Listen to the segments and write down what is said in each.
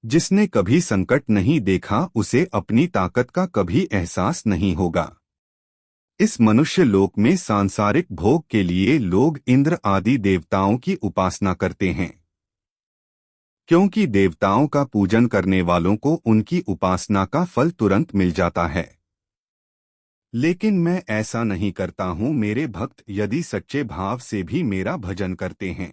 जिसने कभी संकट नहीं देखा उसे अपनी ताकत का कभी एहसास नहीं होगा। इस मनुष्य लोक में सांसारिक भोग के लिए लोग इंद्र आदि देवताओं की उपासना करते हैं, क्योंकि देवताओं का पूजन करने वालों को उनकी उपासना का फल तुरंत मिल जाता है। लेकिन मैं ऐसा नहीं करता हूँ। मेरे भक्त यदि सच्चे भाव से भी मेरा भजन करते हैं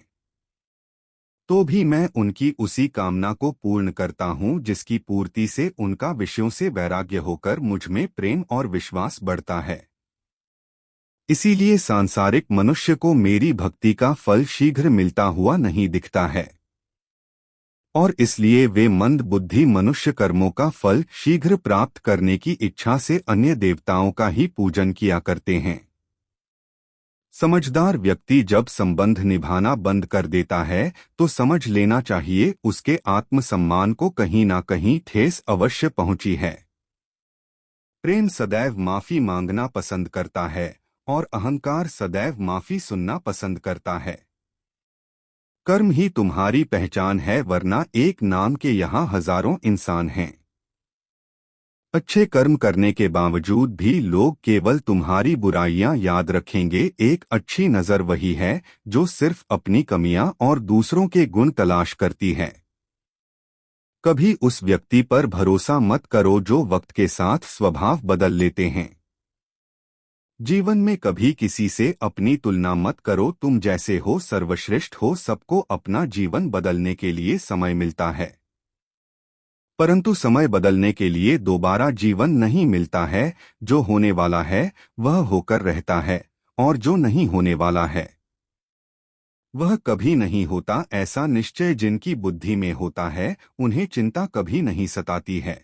तो भी मैं उनकी उसी कामना को पूर्ण करता हूँ जिसकी पूर्ति से उनका विषयों से वैराग्य होकर मुझ में प्रेम और विश्वास बढ़ता है। इसीलिए सांसारिक मनुष्य को मेरी भक्ति का फल शीघ्र मिलता हुआ नहीं दिखता है, और इसलिए वे मंद बुद्धि मनुष्य कर्मों का फल शीघ्र प्राप्त करने की इच्छा से अन्य देवताओं का ही पूजन किया करते हैं। समझदार व्यक्ति जब संबंध निभाना बंद कर देता है तो समझ लेना चाहिए उसके आत्मसम्मान को कहीं ना कहीं ठेस अवश्य पहुंची है। प्रेम सदैव माफी मांगना पसंद करता है और अहंकार सदैव माफी सुनना पसंद करता है। कर्म ही तुम्हारी पहचान है, वरना एक नाम के यहाँ हजारों इंसान हैं। अच्छे कर्म करने के बावजूद भी लोग केवल तुम्हारी बुराइयां याद रखेंगे। एक अच्छी नजर वही है जो सिर्फ अपनी कमियां और दूसरों के गुण तलाश करती है। कभी उस व्यक्ति पर भरोसा मत करो जो वक्त के साथ स्वभाव बदल लेते हैं। जीवन में कभी किसी से अपनी तुलना मत करो। तुम जैसे हो सर्वश्रेष्ठ हो। सबको अपना जीवन बदलने के लिए समय मिलता है, परंतु समय बदलने के लिए दोबारा जीवन नहीं मिलता है। जो होने वाला है वह होकर रहता है, और जो नहीं होने वाला है वह कभी नहीं होता। ऐसा निश्चय जिनकी बुद्धि में होता है उन्हें चिंता कभी नहीं सताती है।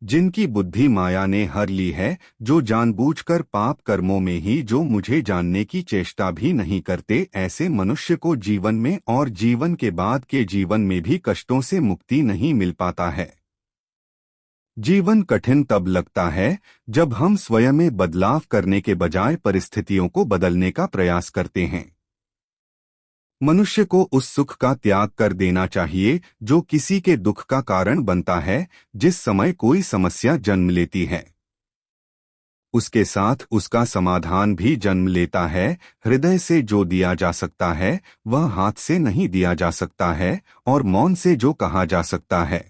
जिनकी बुद्धि माया ने हर ली है, जो जानबूझकर पाप कर्मों में ही जो मुझे जानने की चेष्टा भी नहीं करते, ऐसे मनुष्य को जीवन में और जीवन के बाद के जीवन में भी कष्टों से मुक्ति नहीं मिल पाता है। जीवन कठिन तब लगता है जब हम स्वयं में बदलाव करने के बजाय परिस्थितियों को बदलने का प्रयास करते हैं। मनुष्य को उस सुख का त्याग कर देना चाहिए जो किसी के दुख का कारण बनता है। जिस समय कोई समस्या जन्म लेती है उसके साथ उसका समाधान भी जन्म लेता है। हृदय से जो दिया जा सकता है वह हाथ से नहीं दिया जा सकता है, और मौन से जो कहा जा सकता है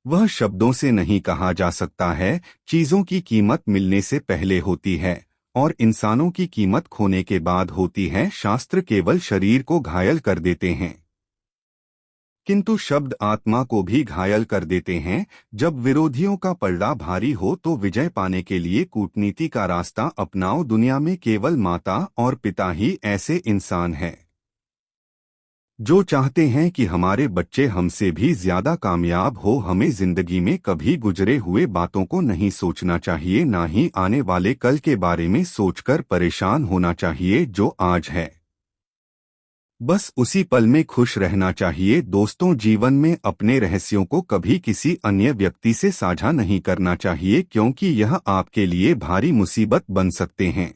वह शब्दों से नहीं कहा जा सकता है। चीजों की कीमत मिलने से पहले होती है और इंसानों की कीमत खोने के बाद होती है। शास्त्र केवल शरीर को घायल कर देते हैं, किंतु शब्द आत्मा को भी घायल कर देते हैं। जब विरोधियों का पलड़ा भारी हो तो विजय पाने के लिए कूटनीति का रास्ता अपनाओ। दुनिया में केवल माता और पिता ही ऐसे इंसान हैं जो चाहते हैं कि हमारे बच्चे हमसे भी ज्यादा कामयाब हो। हमें जिंदगी में कभी गुजरे हुए बातों को नहीं सोचना चाहिए, ना ही आने वाले कल के बारे में सोचकर परेशान होना चाहिए। जो आज है बस उसी पल में खुश रहना चाहिए। दोस्तों, जीवन में अपने रहस्यों को कभी किसी अन्य व्यक्ति से साझा नहीं करना चाहिए, क्योंकि यह आपके लिए भारी मुसीबत बन सकते हैं।